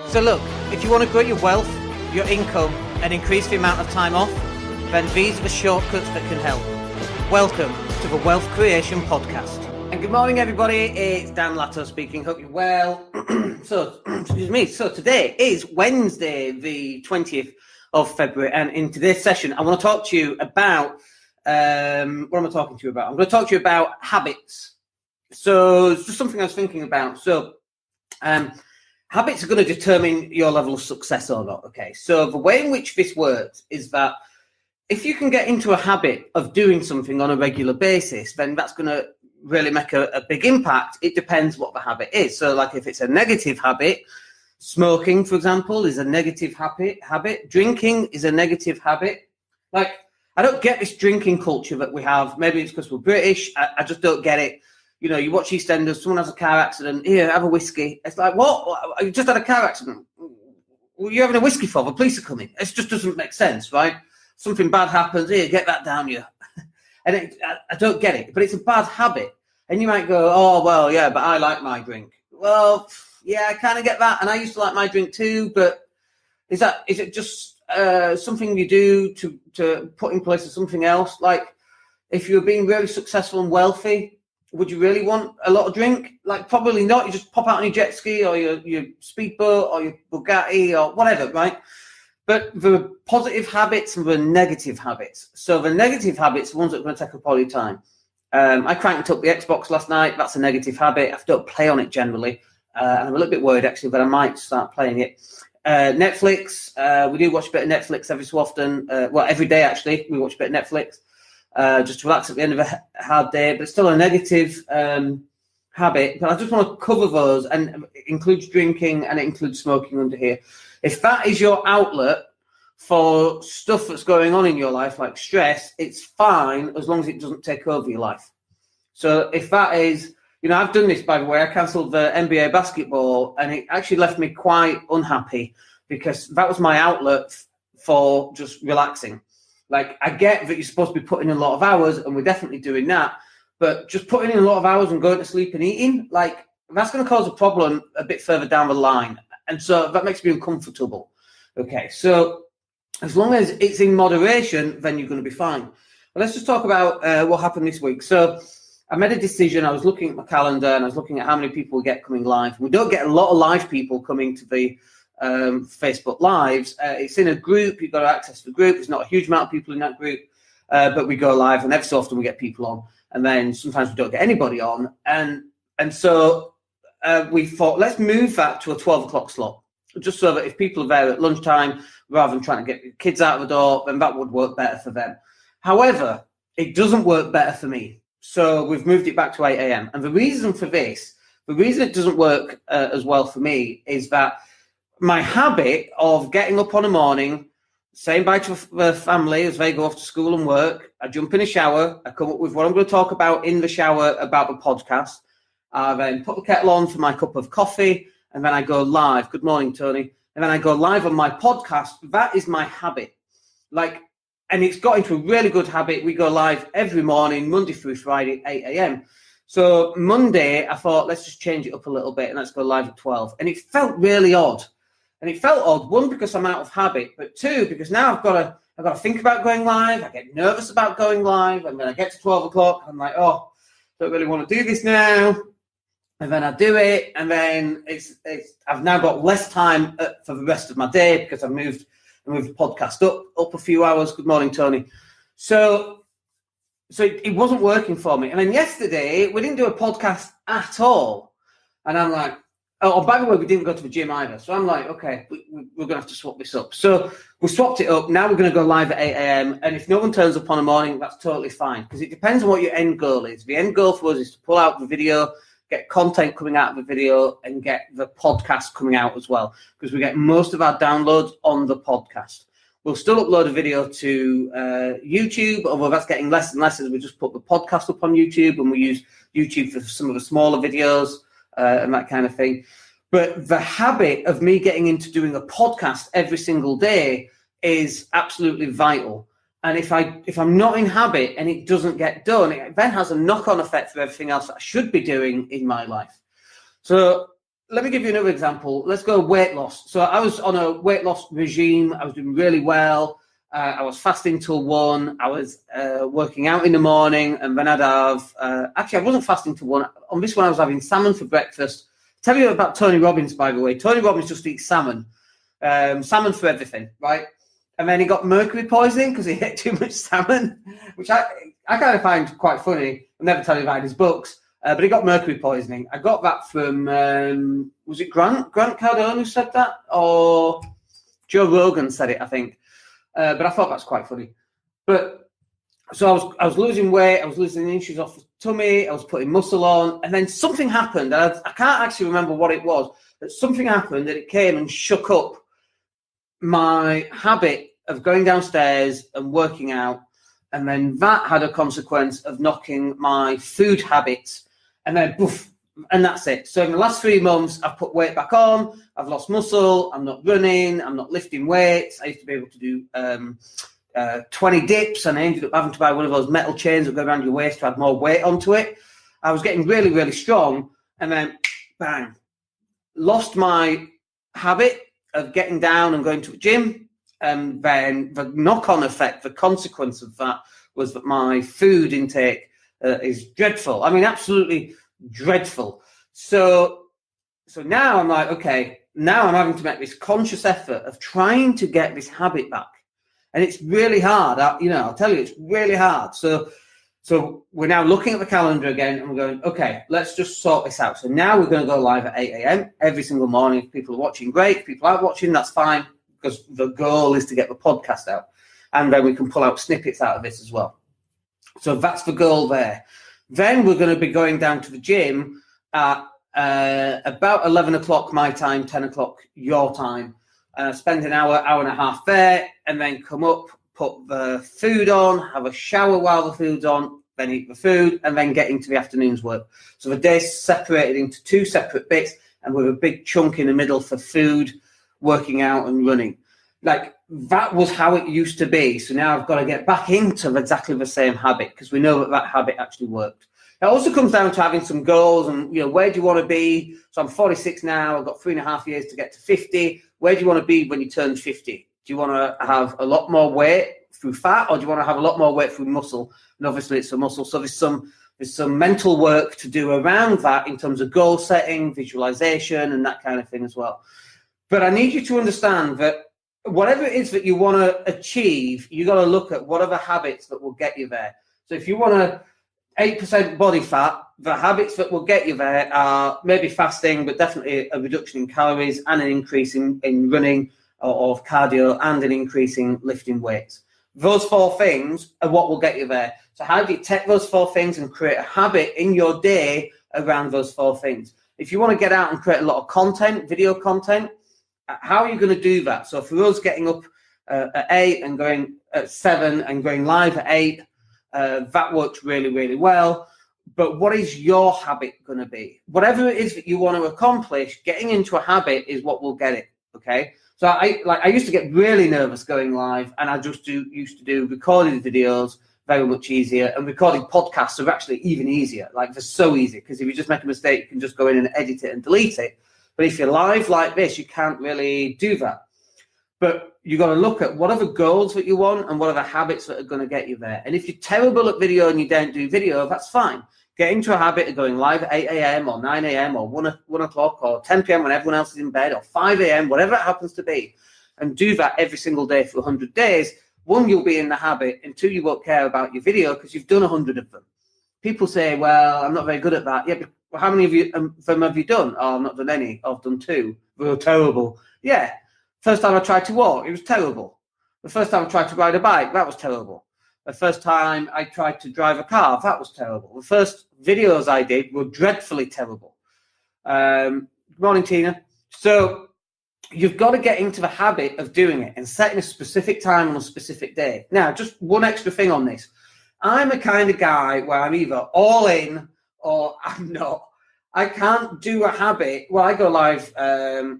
So look, if you want to grow your wealth, your income, and increase the amount of time off, then these are the shortcuts that can help. Welcome to the Wealth Creation Podcast. And good morning, everybody. It's Dan Latto speaking. Hope you're well. So today is Wednesday, the 20th of February. And in today's session, I want to talk to you about, what am I talking to you about? I'm going to talk to you about habits. So it's just something I was thinking about. So, habits are going to determine your level of success or not, okay? So the way in which this works is that if you can get into a habit of doing something on a regular basis, then that's going to really make a big impact. It depends what the habit is. So like if it's a negative habit, smoking, for example, is a negative habit. Drinking is a negative habit. Like, I don't get this drinking culture that we have. Maybe it's because we're British. I just don't get it. You know, you watch EastEnders, someone has a car accident, here, have a whiskey. It's like, what? You just had a car accident. What are you having a whiskey for? The police are coming. It just doesn't make sense, right? Something bad happens, here, get that down you. And I don't get it, but it's a bad habit. And you might go, oh, well, yeah, but I like my drink. Well, yeah, I kind of get that. And I used to like my drink too, but is it just something you do to put in place of something else? Like, if you're being really successful and wealthy, would you really want a lot of drink? Like, probably not. You just pop out on your jet ski or your speedboat or your Bugatti or whatever, right? But the positive habits and the negative habits. So the negative habits are ones that are going to take up all your time. I cranked up the Xbox last night. That's a negative habit. I don't play on it generally. And I'm a little bit worried, actually, that I might start playing it. Netflix. We do watch a bit of Netflix every so often. Well, every day, actually, we watch a bit of Netflix. Just to relax at the end of a hard day, but it's still a negative habit. But I just want to cover those, and it includes drinking and it includes smoking under here. If that is your outlet for stuff that's going on in your life, like stress, it's fine as long as it doesn't take over your life. So if that is, you know, I've done this, by the way. I cancelled the NBA basketball, and it actually left me quite unhappy because that was my outlet for just relaxing. Like, I get that you're supposed to be putting in a lot of hours, and we're definitely doing that, but just putting in a lot of hours and going to sleep and eating, like, that's going to cause a problem a bit further down the line. And so that makes me uncomfortable. Okay, so as long as it's in moderation, then you're going to be fine. But let's just talk about what happened this week. So I made a decision. I was looking at my calendar, and I was looking at how many people we get coming live. We don't get a lot of live people coming to the Facebook Lives. It's in a group. You've got to access the group. There's not a huge amount of people in that group, but we go live, and every so often we get people on, and then sometimes we don't get anybody on. And so we thought, let's move that to a 12 o'clock slot, just so that if people are there at lunchtime, rather than trying to get the kids out of the door, then that would work better for them. However, it doesn't work better for me. So we've moved it back to 8 a.m. And the reason for this, the reason it doesn't work as well for me is that my habit of getting up on a morning, saying bye to the family as they go off to school and work, I jump in a shower, I come up with what I'm going to talk about in the shower about the podcast, I then put the kettle on for my cup of coffee, and then I go live. Good morning, Tony. And then I go live on my podcast. That is my habit. Like, and it's got into a really good habit. We go live every morning, Monday through Friday, 8 a.m. So Monday, I thought, let's just change it up a little bit and let's go live at 12. And it felt really odd. And it felt odd, one, because I'm out of habit, but two, because now I've got to think about going live. I get nervous about going live, and then I get to 12 o'clock, I'm like, oh, don't really want to do this now. And then I do it, and then I've now got less time for the rest of my day because I moved the podcast up a few hours. Good morning, Tony. So it wasn't working for me. And then yesterday, we didn't do a podcast at all. And I'm like, oh, by the way, we didn't go to the gym either. So I'm like, okay, we're going to have to swap this up. So we swapped it up. Now we're going to go live at 8 a.m. And if no one turns up on a morning, that's totally fine, because it depends on what your end goal is. The end goal for us is to pull out the video, get content coming out of the video, and get the podcast coming out as well, because we get most of our downloads on the podcast. We'll still upload a video to YouTube, although that's getting less and less as we just put the podcast up on YouTube, and we use YouTube for some of the smaller videos and that kind of thing. But the habit of me getting into doing a podcast every single day is absolutely vital. And if I'm not in habit and it doesn't get done, it then has a knock-on effect for everything else that I should be doing in my life. So let me give you another example. Let's go weight loss. So I was on a weight loss regime. I was doing really well. I was fasting till 1. I was working out in the morning, and then I'd have actually I wasn't fasting till 1. On this one, I was having salmon for breakfast. Tell you about Tony Robbins, by the way. Tony Robbins just eats salmon, salmon for everything, right? And then he got mercury poisoning because he ate too much salmon, which I kind of find quite funny. I'll never tell you about his books, but he got mercury poisoning. I got that from was it Grant Cardone who said that, or Joe Rogan said it, I think. But I thought that's quite funny. But so I was losing weight, I was losing inches off the tummy, I was putting muscle on, and then something happened. I can't actually remember what it was, but something happened that it came and shook up my habit of going downstairs and working out. And then that had a consequence of knocking my food habits. And then poof, and that's it. So in the last 3 months, I've put weight back on. I've lost muscle. I'm not running. I'm not lifting weights. I used to be able to do 20 dips, and I ended up having to buy one of those metal chains that go around your waist to add more weight onto it. I was getting really, really strong, and then bang, lost my habit of getting down and going to the gym. And then the knock-on effect, the consequence of that was that my food intake is dreadful. I mean, absolutely dreadful. So now I'm like, okay, now I'm having to make this conscious effort of trying to get this habit back. And it's really hard. I'll tell you, it's really hard. So we're now looking at the calendar again, and we're going, okay, let's just sort this out. So now we're going to go live at 8 a.m. every single morning. If people are watching, great. If people aren't watching, that's fine, because the goal is to get the podcast out. And then we can pull out snippets out of this as well. So that's the goal there. Then we're going to be going down to the gym at about 11 o'clock my time, 10 o'clock your time. Spend an hour and a half there, and then come up, put the food on, have a shower while the food's on, then eat the food, and then get into the afternoon's work. So the day's separated into 2 separate bits, and with a big chunk in the middle for food, working out, and running. Like, that was how it used to be. So now I've got to get back into exactly the same habit, because we know that habit actually worked. It also comes down to having some goals and, where do you want to be? So I'm 46 now. I've got 3.5 years to get to 50. Where do you want to be when you turn 50? Do you want to have a lot more weight through fat, or do you want to have a lot more weight through muscle? And obviously it's a muscle. So there's some mental work to do around that in terms of goal setting, visualization, and that kind of thing as well. But I need you to understand that whatever it is that you want to achieve, you got to look at what are the habits that will get you there. So if you want to 8% body fat, the habits that will get you there are maybe fasting, but definitely a reduction in calories and an increase in running or cardio, and an increase in lifting weights. Those 4 things are what will get you there. So how do you take those 4 things and create a habit in your day around those 4 things? If you want to get out and create a lot of content, video content, how are you going to do that? So for us, getting up at 8 and going at 7 and going live at 8, that works really, really well. But what is your habit going to be? Whatever it is that you want to accomplish, getting into a habit is what will get it, okay? So I used to get really nervous going live, and I just used to do recorded videos, very much easier, and recording podcasts are actually even easier. Like, they're so easy, because if you just make a mistake, you can just go in and edit it and delete it. But if you're live like this, you can't really do that. But you got to look at what are the goals that you want and what are the habits that are going to get you there. And if you're terrible at video and you don't do video, that's fine. Get into a habit of going live at 8 a.m. or 9 a.m. or 1 o'clock or 10 p.m. when everyone else is in bed, or 5 a.m., whatever it happens to be. And do that every single day for 100 days. 1, you'll be in the habit, and 2, you won't care about your video because you've done 100 of them. People say, well, I'm not very good at that. Yeah, but how many of them have you done? Oh, I've not done any. I've done 2. They were terrible. Yeah. First time I tried to walk, it was terrible. The first time I tried to ride a bike, that was terrible. The first time I tried to drive a car, that was terrible. The first videos I did were dreadfully terrible. Good morning, Tina. So you've got to get into the habit of doing it and setting a specific time on a specific day. Now, just one extra thing on this. I'm a kind of guy where I'm either all in or I'm not. I can't do a habit. Well, I go live.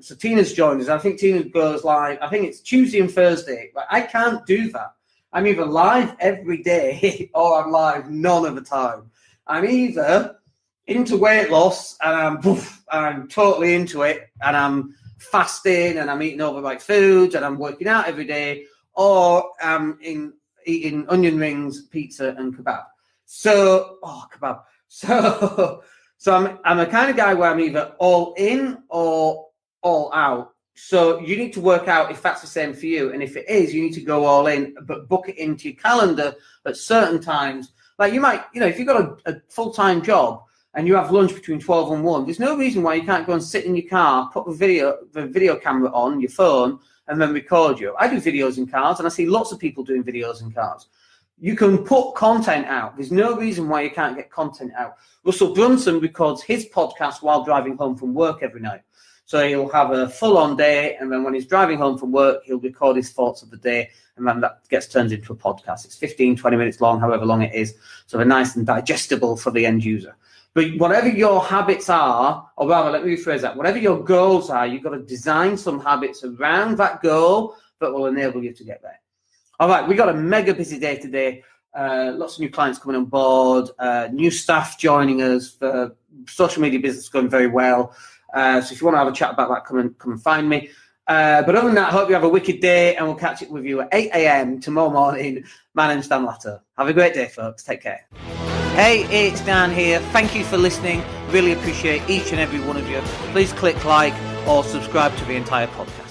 So Tina's joined us. I think Tina goes live. I think it's Tuesday and Thursday. But I can't do that. I'm either live every day or I'm live none of the time. I'm either into weight loss and I'm totally into it and I'm fasting and I'm eating overnight foods and I'm working out every day, or I'm eating onion rings, pizza and kebab. So I'm a kind of guy where I'm either all in or all out. So you need to work out if that's the same for you. And if it is, you need to go all in, but book it into your calendar at certain times. Like you might, if you've got a full-time job and you have lunch between 12 and 1, there's no reason why you can't go and sit in your car, put the video camera on your phone and then record you. I do videos in cars and I see lots of people doing videos in cars. You can put content out. There's no reason why you can't get content out. Russell Brunson records his podcast while driving home from work every night. So he'll have a full-on day, and then when he's driving home from work, he'll record his thoughts of the day, and then that gets turned into a podcast. It's 15, 20 minutes long, however long it is, so they're nice and digestible for the end user. But whatever your habits are, or rather, let me rephrase that, whatever your goals are, you've got to design some habits around that goal that will enable you to get there. All right, we got a mega busy day today. Lots of new clients coming on board, new staff joining us, social media business going very well. So if you want to have a chat about that, come and find me. But other than that, I hope you have a wicked day, and we'll catch up with you at 8 a.m. tomorrow morning. My name's Dan Latto. Have a great day, folks. Take care. Hey, it's Dan here. Thank you for listening. Really appreciate each and every one of you. Please click like or subscribe to the entire podcast.